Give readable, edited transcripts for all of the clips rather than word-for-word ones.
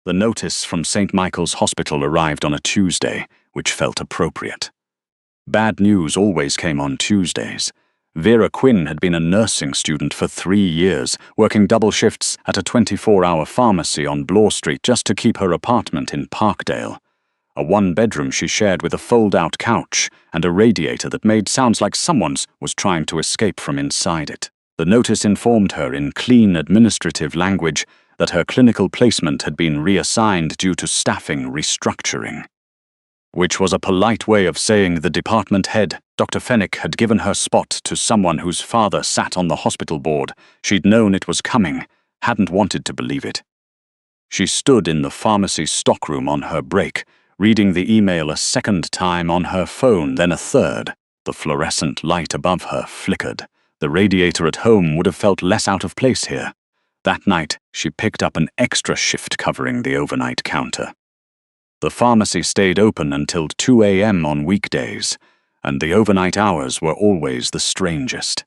The notice from St. Michael's Hospital arrived on a Tuesday, which felt appropriate. Bad news always came on Tuesdays. Vera Quinn had been a nursing student for 3 years, working double shifts at a 24-hour pharmacy on Bloor Street just to keep her apartment in Parkdale. A one-bedroom she shared with a fold-out couch and a radiator that made sounds like someone's was trying to escape from inside it. The notice informed her in clean administrative language that her clinical placement had been reassigned due to staffing restructuring, which was a polite way of saying the department head, Dr. Fennick, had given her spot to someone whose father sat on the hospital board. She'd known it was coming, hadn't wanted to believe it. She stood in the pharmacy stockroom on her break, reading the email a second time on her phone, then a third. The fluorescent light above her flickered. The radiator at home would have felt less out of place here. That night, she picked up an extra shift covering the overnight counter. The pharmacy stayed open until 2 a.m. on weekdays, and the overnight hours were always the strangest.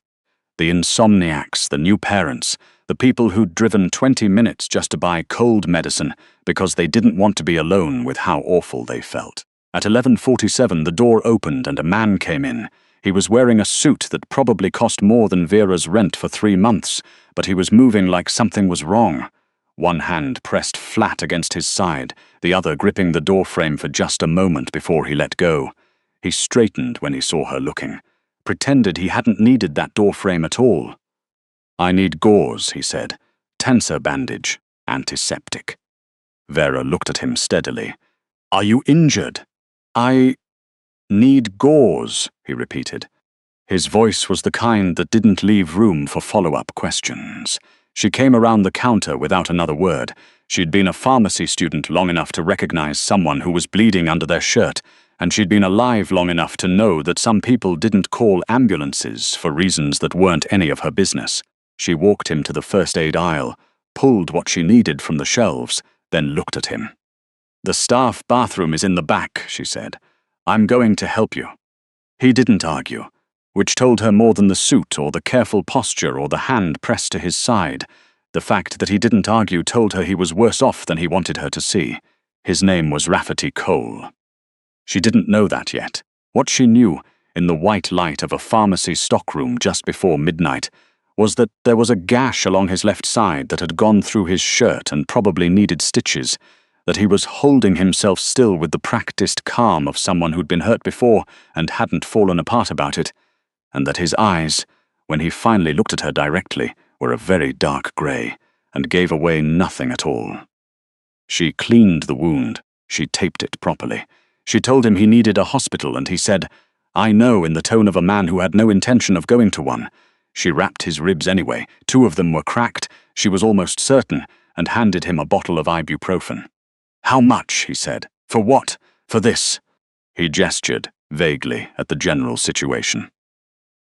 The insomniacs, the new parents, the people who'd driven 20 minutes just to buy cold medicine because they didn't want to be alone with how awful they felt. At 11:47, the door opened and a man came in. He was wearing a suit that probably cost more than Vera's rent for 3 months, but he was moving like something was wrong. One hand pressed flat against his side, the other gripping the doorframe for just a moment before he let go. He straightened when he saw her looking, pretended he hadn't needed that doorframe at all. "I need gauze," he said. "Tensor bandage, antiseptic." Vera looked at him steadily. "Are you injured?" "I need gauze," he repeated. His voice was the kind that didn't leave room for follow-up questions. She came around the counter without another word. She'd been a pharmacy student long enough to recognize someone who was bleeding under their shirt, and she'd been alive long enough to know that some people didn't call ambulances for reasons that weren't any of her business. She walked him to the first aid aisle, pulled what she needed from the shelves, then looked at him. "The staff bathroom is in the back," she said. "I'm going to help you." He didn't argue, which told her more than the suit or the careful posture or the hand pressed to his side. The fact that he didn't argue told her he was worse off than he wanted her to see. His name was Rafferty Cole. She didn't know that yet. What she knew, in the white light of a pharmacy stockroom just before midnight, was that there was a gash along his left side that had gone through his shirt and probably needed stitches, that he was holding himself still with the practiced calm of someone who'd been hurt before and hadn't fallen apart about it, and that his eyes, when he finally looked at her directly, were a very dark grey and gave away nothing at all. She cleaned the wound. She taped it properly. She told him he needed a hospital, and he said, "I know," in the tone of a man who had no intention of going to one. She wrapped his ribs anyway. 2 of them were cracked, she was almost certain, and handed him a bottle of ibuprofen. "How much?" he said. "For what? For this?" He gestured, vaguely, at the general situation.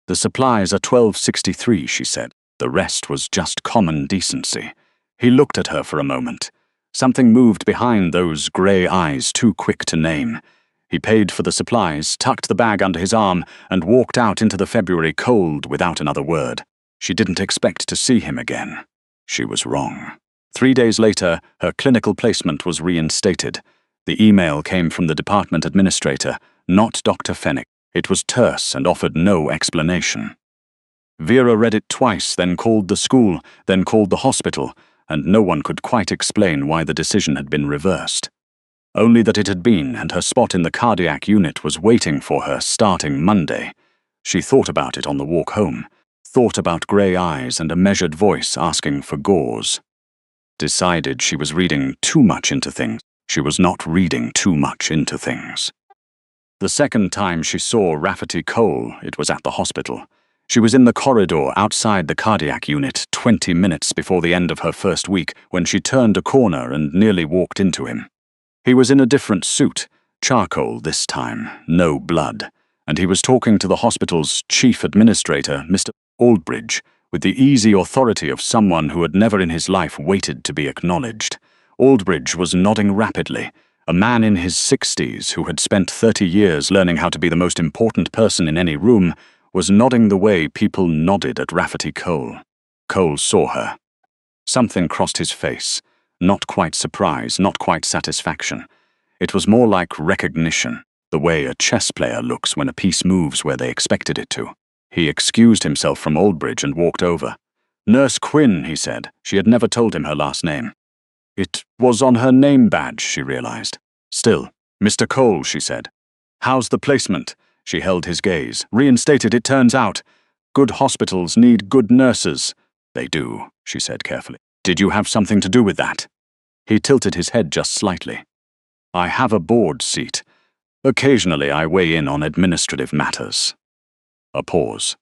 "The supplies are $12.63, she said. The rest was just common decency. He looked at her for a moment. Something moved behind those grey eyes too quick to name. He paid for the supplies, tucked the bag under his arm, and walked out into the February cold without another word. She didn't expect to see him again. She was wrong. 3 days later, her clinical placement was reinstated. The email came from the department administrator, not Dr. Fennick. It was terse and offered no explanation. Vera read it twice, then called the school, then called the hospital, and no one could quite explain why the decision had been reversed. Only that it had been, and her spot in the cardiac unit was waiting for her starting Monday. She thought about it on the walk home, thought about grey eyes and a measured voice asking for gauze. Decided she was reading too much into things. She was not reading too much into things. The second time she saw Rafferty Cole, it was at the hospital. She was in the corridor outside the cardiac unit 20 minutes before the end of her first week when she turned a corner and nearly walked into him. He was in a different suit, charcoal this time, no blood, and he was talking to the hospital's chief administrator, Mr. Aldridge, with the easy authority of someone who had never in his life waited to be acknowledged. Aldridge was nodding rapidly. A man in his 60s who had spent 30 years learning how to be the most important person in any room was nodding the way people nodded at Rafferty Cole. Cole saw her. Something crossed his face. Not quite surprise, not quite satisfaction. It was more like recognition, the way a chess player looks when a piece moves where they expected it to. He excused himself from Aldbridge and walked over. "Nurse Quinn," he said. She had never told him her last name. It was on her name badge, she realized. Still, "Mr. Cole," she said. "How's the placement?" She held his gaze. "Reinstated, it turns out. Good hospitals need good nurses." "They do," she said carefully. "Did you have something to do with that?" He tilted his head just slightly. "I have a board seat. Occasionally I weigh in on administrative matters." A pause.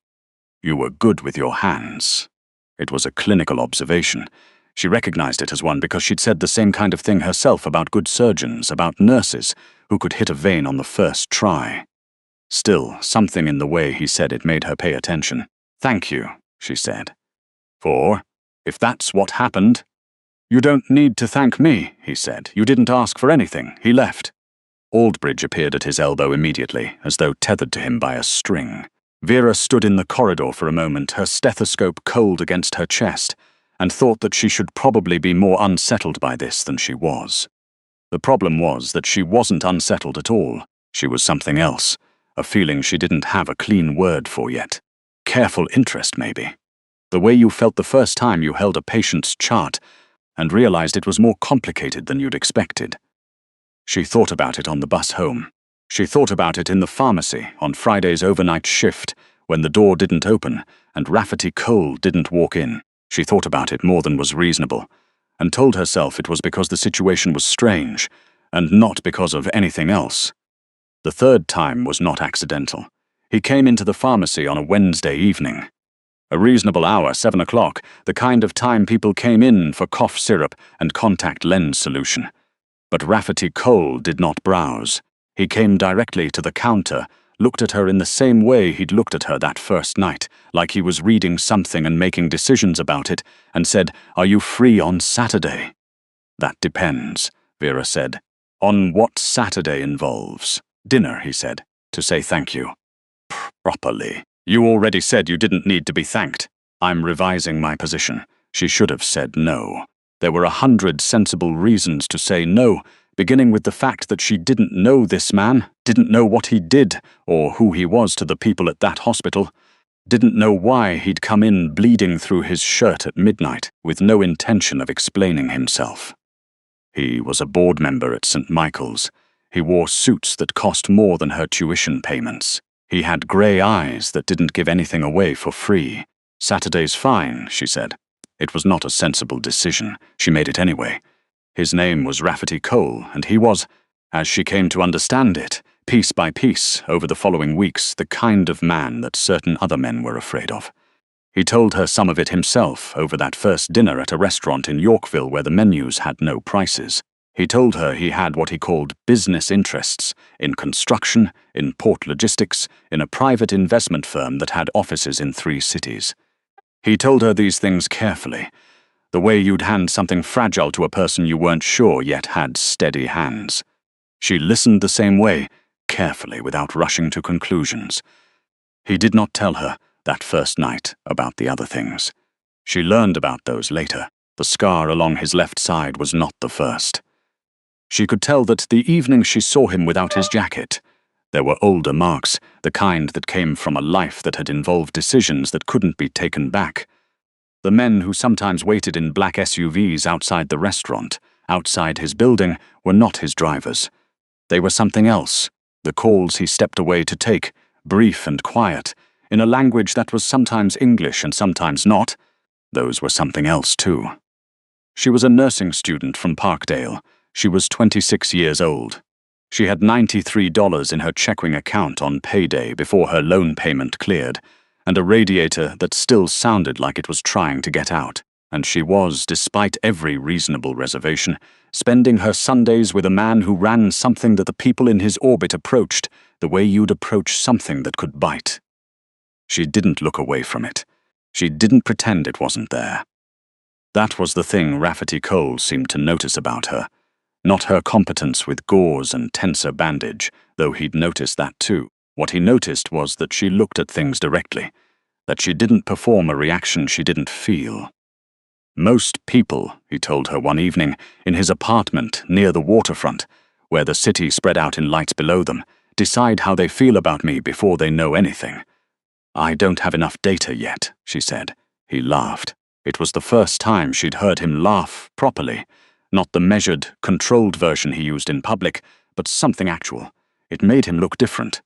"You were good with your hands." It was a clinical observation. She recognized it as one because she'd said the same kind of thing herself about good surgeons, about nurses, who could hit a vein on the first try. Still, something in the way he said it made her pay attention. "Thank you," she said. "For, if that's what happened—" "You don't need to thank me," he said. "You didn't ask for anything." He left. Aldbridge appeared at his elbow immediately, as though tethered to him by a string. Vera stood in the corridor for a moment, her stethoscope cold against her chest, and thought that she should probably be more unsettled by this than she was. The problem was that she wasn't unsettled at all. She was something else, a feeling she didn't have a clean word for yet. Careful interest, maybe. The way you felt the first time you held a patient's chart and realized it was more complicated than you'd expected. She thought about it on the bus home. She thought about it in the pharmacy on Friday's overnight shift when the door didn't open and Rafferty Cole didn't walk in. She thought about it more than was reasonable and told herself it was because the situation was strange and not because of anything else. The third time was not accidental. He came into the pharmacy on a Wednesday evening. A reasonable hour, 7 o'clock, the kind of time people came in for cough syrup and contact lens solution. But Rafferty Cole did not browse. He came directly to the counter, looked at her in the same way he'd looked at her that first night, like he was reading something and making decisions about it, and said, "Are you free on Saturday?" "That depends," Vera said. "On what Saturday involves." "Dinner," he said, "to say thank you." "Properly. You already said you didn't need to be thanked." "I'm revising my position." She should have said no. There were 100 sensible reasons to say no, beginning with the fact that she didn't know this man, didn't know what he did, or who he was to the people at that hospital, didn't know why he'd come in bleeding through his shirt at midnight, with no intention of explaining himself. He was a board member at St. Michael's. He wore suits that cost more than her tuition payments. He had grey eyes that didn't give anything away for free. "Saturday's fine," she said. It was not a sensible decision. She made it anyway. His name was Rafferty Cole, and he was, as she came to understand it, piece by piece, over the following weeks, the kind of man that certain other men were afraid of. He told her some of it himself over that first dinner at a restaurant in Yorkville where the menus had no prices. He told her he had what he called business interests in construction, in port logistics, in a private investment firm that had offices in 3 cities. He told her these things carefully, the way you'd hand something fragile to a person you weren't sure yet had steady hands. She listened the same way, carefully, without rushing to conclusions. He did not tell her, that first night, about the other things. She learned about those later. The scar along his left side was not the first. She could tell that the evening she saw him without his jacket, there were older marks, the kind that came from a life that had involved decisions that couldn't be taken back. The men who sometimes waited in black SUVs outside the restaurant, outside his building, were not his drivers. They were something else, the calls he stepped away to take, brief and quiet, in a language that was sometimes English and sometimes not. Those were something else, too. She was a nursing student from Parkdale. She was 26 years old. She had $93 in her checking account on payday before her loan payment cleared, and a radiator that still sounded like it was trying to get out. And she was, despite every reasonable reservation, spending her Sundays with a man who ran something that the people in his orbit approached, the way you'd approach something that could bite. She didn't look away from it. She didn't pretend it wasn't there. That was the thing Rafferty Cole seemed to notice about her. Not her competence with gauze and tensor bandage, though he'd noticed that too. What he noticed was that she looked at things directly, that she didn't perform a reaction she didn't feel. Most people, he told her one evening, in his apartment near the waterfront, where the city spread out in lights below them, decide how they feel about me before they know anything. I don't have enough data yet, she said. He laughed. It was the first time she'd heard him laugh properly. Not the measured, controlled version he used in public, but something actual. It made him look different.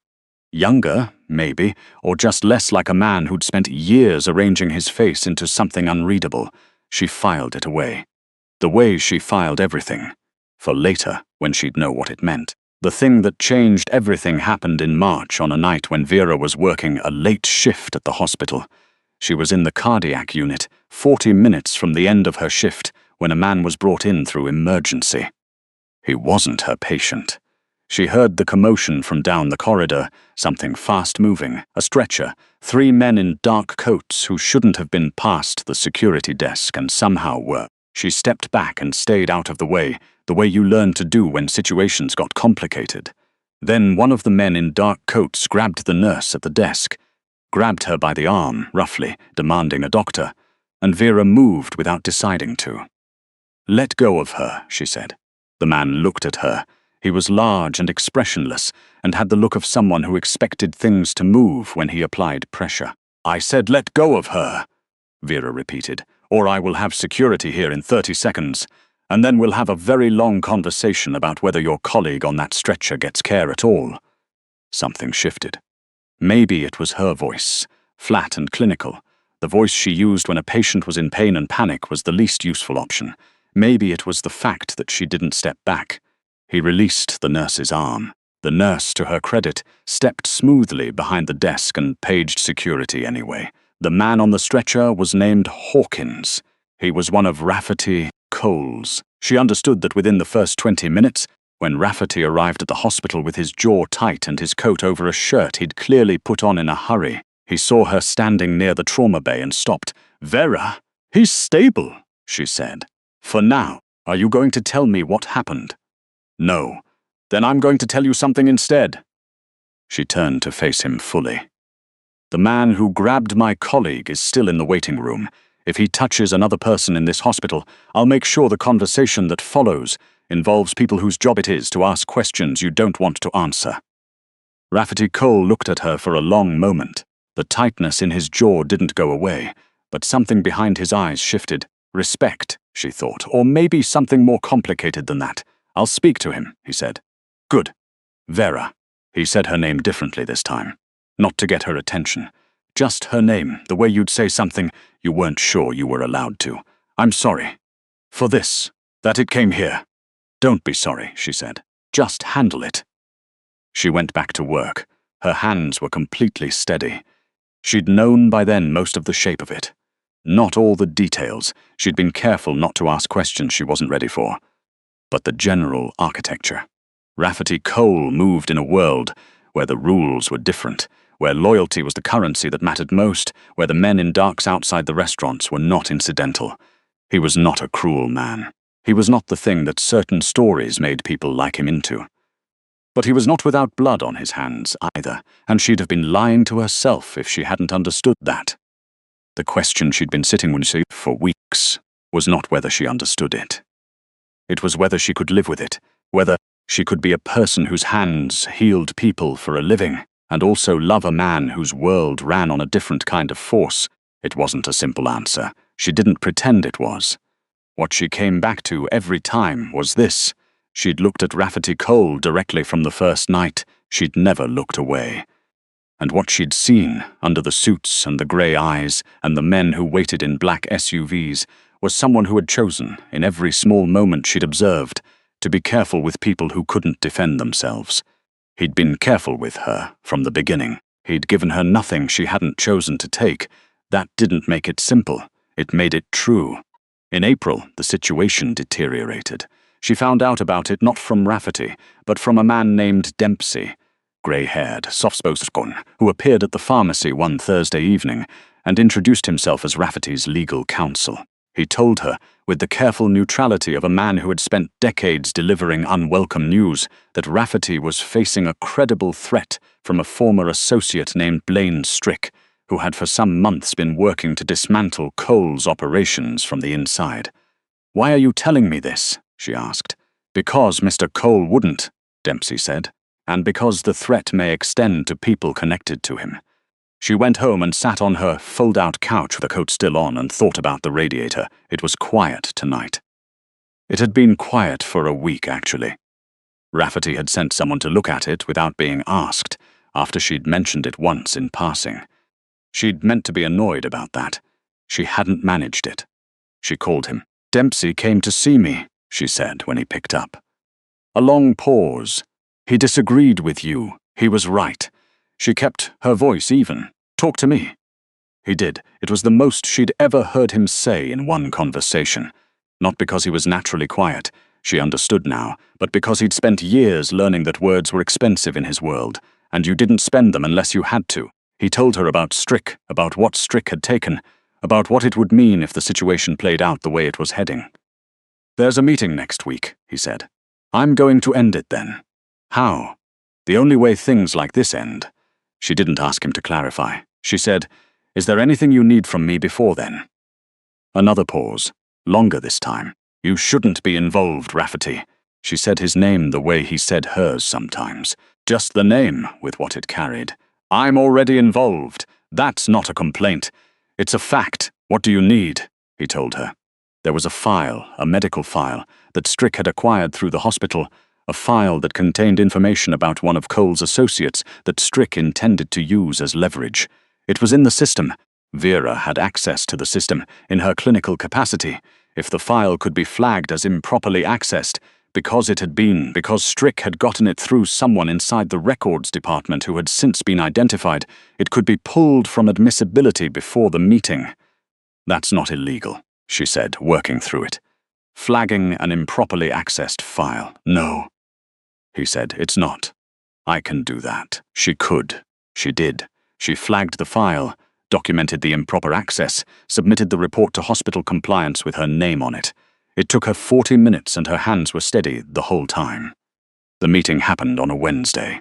Younger, maybe, or just less like a man who'd spent years arranging his face into something unreadable. She filed it away. The way she filed everything. For later, when she'd know what it meant. The thing that changed everything happened in March on a night when Vera was working a late shift at the hospital. She was in the cardiac unit, 40 minutes from the end of her shift, when a man was brought in through emergency. He wasn't her patient. She heard the commotion from down the corridor, something fast-moving, a stretcher, 3 men in dark coats who shouldn't have been past the security desk and somehow were. She stepped back and stayed out of the way you learn to do when situations got complicated. Then one of the men in dark coats grabbed the nurse at the desk, grabbed her by the arm, roughly, demanding a doctor, and Vera moved without deciding to. "Let go of her," she said. The man looked at her. He was large and expressionless, and had the look of someone who expected things to move when he applied pressure. "I said let go of her," Vera repeated, "or I will have security here in 30 seconds, and then we'll have a very long conversation about whether your colleague on that stretcher gets care at all." Something shifted. Maybe it was her voice, flat and clinical. The voice she used when a patient was in pain and panic was the least useful option. Maybe it was the fact that she didn't step back. He released the nurse's arm. The nurse, to her credit, stepped smoothly behind the desk and paged security anyway. The man on the stretcher was named Hawkins. He was one of Rafferty Cole's. She understood that within the first 20 minutes, when Rafferty arrived at the hospital with his jaw tight and his coat over a shirt he'd clearly put on in a hurry, he saw her standing near the trauma bay and stopped. "Vera, he's stable," she said. "For now. Are you going to tell me what happened?" "No. Then I'm going to tell you something instead." She turned to face him fully. "The man who grabbed my colleague is still in the waiting room. If he touches another person in this hospital, I'll make sure the conversation that follows involves people whose job it is to ask questions you don't want to answer." Rafferty Cole looked at her for a long moment. The tightness in his jaw didn't go away, but something behind his eyes shifted. Respect, she thought, or maybe something more complicated than that. "I'll speak to him," he said. "Good. Vera." He said her name differently this time. Not to get her attention. Just her name, the way you'd say something you weren't sure you were allowed to. "I'm sorry. For this. That it came here." "Don't be sorry," she said. "Just handle it." She went back to work. Her hands were completely steady. She'd known by then most of the shape of it. Not all the details. She'd been careful not to ask questions she wasn't ready for. But the general architecture. Rafferty Cole moved in a world where the rules were different, where loyalty was the currency that mattered most, where the men in darks outside the restaurants were not incidental. He was not a cruel man. He was not the thing that certain stories made people like him into. But he was not without blood on his hands either, and she'd have been lying to herself if she hadn't understood that. The question she'd been sitting with for weeks was not whether she understood it. It was whether she could live with it, whether she could be a person whose hands healed people for a living, and also love a man whose world ran on a different kind of force. It wasn't a simple answer. She didn't pretend it was. What she came back to every time was this. She'd looked at Rafferty Cole directly from the first night. She'd never looked away. And what she'd seen, under the suits and the grey eyes and the men who waited in black SUVs, was someone who had chosen, in every small moment she'd observed, to be careful with people who couldn't defend themselves. He'd been careful with her from the beginning. He'd given her nothing she hadn't chosen to take. That didn't make it simple. It made it true. In April, the situation deteriorated. She found out about it not from Rafferty, but from a man named Dempsey, grey-haired, soft-spoken, who appeared at the pharmacy one Thursday evening and introduced himself as Rafferty's legal counsel. He told her, with the careful neutrality of a man who had spent decades delivering unwelcome news, that Rafferty was facing a credible threat from a former associate named Blaine Strick, who had for some months been working to dismantle Cole's operations from the inside. "Why are you telling me this?" she asked. "Because Mr. Cole wouldn't," Dempsey said, "and because the threat may extend to people connected to him." She went home and sat on her fold-out couch with the coat still on and thought about the radiator. It was quiet tonight. It had been quiet for a week, actually. Rafferty had sent someone to look at it without being asked, after she'd mentioned it once in passing. She'd meant to be annoyed about that. She hadn't managed it. She called him. "Dempsey came to see me," she said when he picked up. A long pause. "He disagreed with you. He was right." She kept her voice even. "Talk to me." He did. It was the most she'd ever heard him say in one conversation. Not because he was naturally quiet, she understood now, but because he'd spent years learning that words were expensive in his world, and you didn't spend them unless you had to. He told her about Strick, about what Strick had taken, about what it would mean if the situation played out the way it was heading. "There's a meeting next week," he said. "I'm going to end it then." "How?" "The only way things like this end." She didn't ask him to clarify. She said, "Is there anything you need from me before then?" Another pause, longer this time. "You shouldn't be involved, Rafferty." She said his name the way he said hers sometimes. Just the name, with what it carried. "I'm already involved. That's not a complaint. It's a fact. What do you need?" he told her. There was a file, a medical file, that Strick had acquired through the hospital, a file that contained information about one of Cole's associates that Strick intended to use as leverage. It was in the system. Vera had access to the system in her clinical capacity. If the file could be flagged as improperly accessed, because Strick had gotten it through someone inside the records department who had since been identified, it could be pulled from admissibility before the meeting. "That's not illegal," she said, working through it. "Flagging an improperly accessed file, no." He said, "It's not. I can do that." She could. She did. She flagged the file, documented the improper access, submitted the report to hospital compliance with her name on it. It took her 40 minutes and her hands were steady the whole time. The meeting happened on a Wednesday.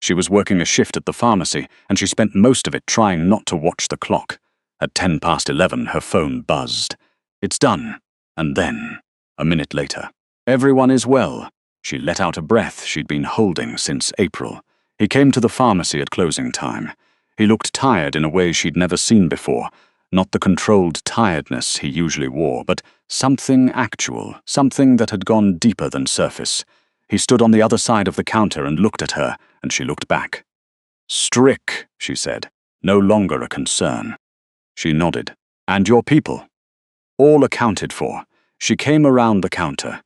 She was working a shift at the pharmacy, and she spent most of it trying not to watch the clock. At 11:10, her phone buzzed. "It's done." And then, a minute later, "Everyone is well." She let out a breath she'd been holding since April. He came to the pharmacy at closing time. He looked tired in a way she'd never seen before, not the controlled tiredness he usually wore, but something actual, something that had gone deeper than surface. He stood on the other side of the counter and looked at her, and she looked back. "Strick," she said, no longer a concern. She nodded. "And your people?" "All accounted for." She came around the counter.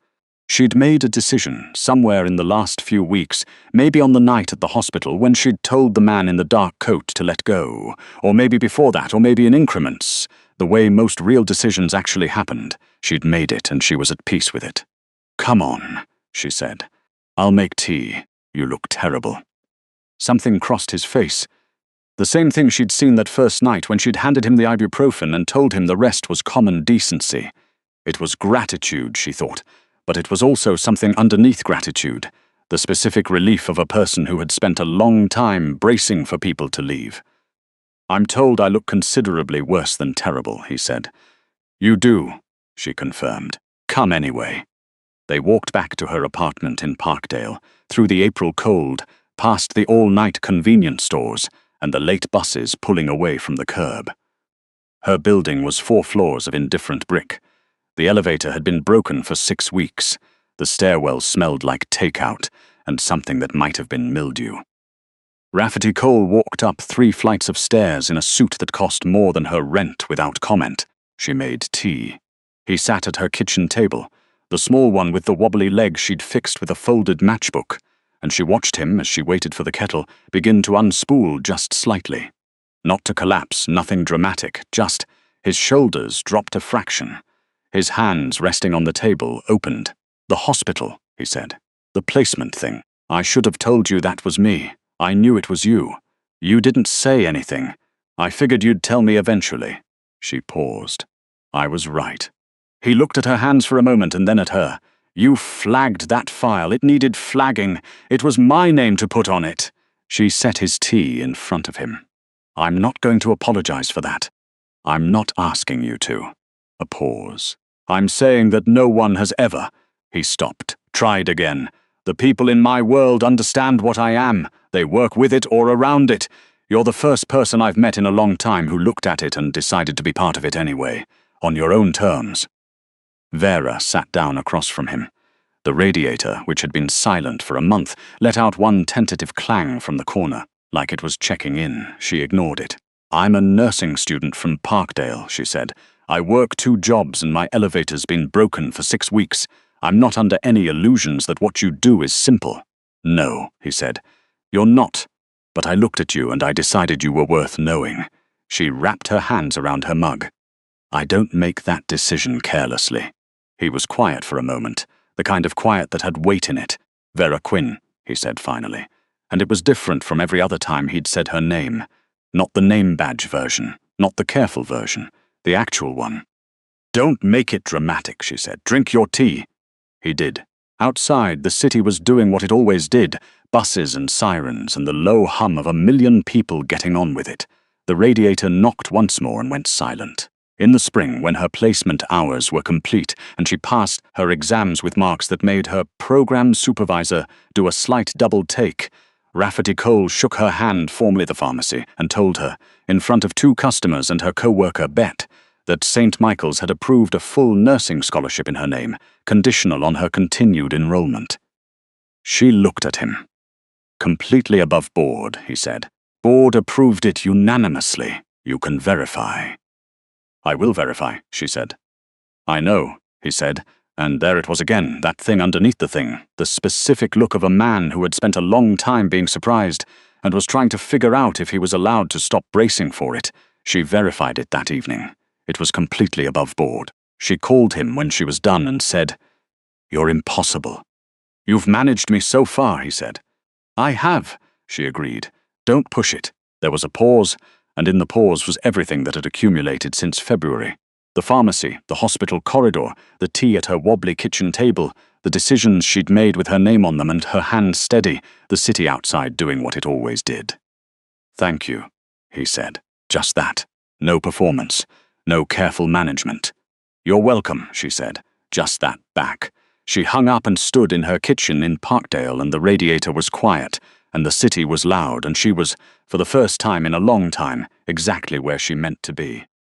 She'd made a decision somewhere in the last few weeks, maybe on the night at the hospital when she'd told the man in the dark coat to let go, or maybe before that, or maybe in increments, the way most real decisions actually happened. She'd made it and she was at peace with it. "Come on," she said. "I'll make tea. You look terrible." Something crossed his face. The same thing she'd seen that first night when she'd handed him the ibuprofen and told him the rest was common decency. It was gratitude, she thought. But it was also something underneath gratitude, the specific relief of a person who had spent a long time bracing for people to leave. "I'm told I look considerably worse than terrible," he said. "You do," she confirmed. "Come anyway." They walked back to her apartment in Parkdale, through the April cold, past the all-night convenience stores and the late buses pulling away from the curb. Her building was 4 floors of indifferent brick. The elevator had been broken for 6 weeks. The stairwell smelled like takeout and something that might have been mildew. Rafferty Cole walked up 3 flights of stairs in a suit that cost more than her rent without comment. She made tea. He sat at her kitchen table, the small one with the wobbly leg she'd fixed with a folded matchbook, and she watched him as she waited for the kettle begin to unspool just slightly. Not to collapse, nothing dramatic, just his shoulders dropped a fraction. His hands resting on the table opened. "The hospital," he said. "The placement thing. I should have told you that was me. I knew it was you. You didn't say anything. I figured you'd tell me eventually." She paused. "I was right." He looked at her hands for a moment and then at her. "You flagged that file. It needed flagging. It was my name to put on it." She set his tea in front of him. I'm not going to apologize for that. I'm not asking you to. A pause. I'm saying that no one has ever. He stopped, tried again. The people in my world understand what I am. They work with it or around it. You're the first person I've met in a long time who looked at it and decided to be part of it anyway, on your own terms. Vera sat down across from him. The radiator, which had been silent for a month, let out one tentative clang from the corner. Like it was checking in, she ignored it. I'm a nursing student from Parkdale, she said. I work 2 jobs and my elevator's been broken for 6 weeks. I'm not under any illusions that what you do is simple. No, he said. You're not. But I looked at you and I decided you were worth knowing. She wrapped her hands around her mug. I don't make that decision carelessly. He was quiet for a moment, the kind of quiet that had weight in it. Vera Quinn, he said finally. And it was different from every other time he'd said her name. Not the name badge version, not the careful version, the actual one. Don't make it dramatic, she said. Drink your tea. He did. Outside, the city was doing what it always did, buses and sirens and the low hum of 1 million people getting on with it. The radiator knocked once more and went silent. In the spring, when her placement hours were complete and she passed her exams with marks that made her program supervisor do a slight double take, Rafferty Cole shook her hand, formerly the pharmacy, and told her, in front of 2 customers and her co-worker Bet, that St. Michael's had approved a full nursing scholarship in her name, conditional on her continued enrollment. She looked at him. Completely above board, he said. Board approved it unanimously. You can verify. I will verify, she said. I know, he said, and there it was again, that thing underneath the thing, the specific look of a man who had spent a long time being surprised and was trying to figure out if he was allowed to stop bracing for it. She verified it that evening. It was completely above board. She called him when she was done and said, You're impossible. You've managed me so far, he said. I have, she agreed. Don't push it. There was a pause, and in the pause was everything that had accumulated since February. The pharmacy, the hospital corridor, the tea at her wobbly kitchen table, the decisions she'd made with her name on them and her hand steady, the city outside doing what it always did. Thank you, he said. Just that. No performance. No careful management. You're welcome, she said. Just that back. She hung up and stood in her kitchen in Parkdale, and the radiator was quiet, and the city was loud, and she was, for the first time in a long time, exactly where she meant to be.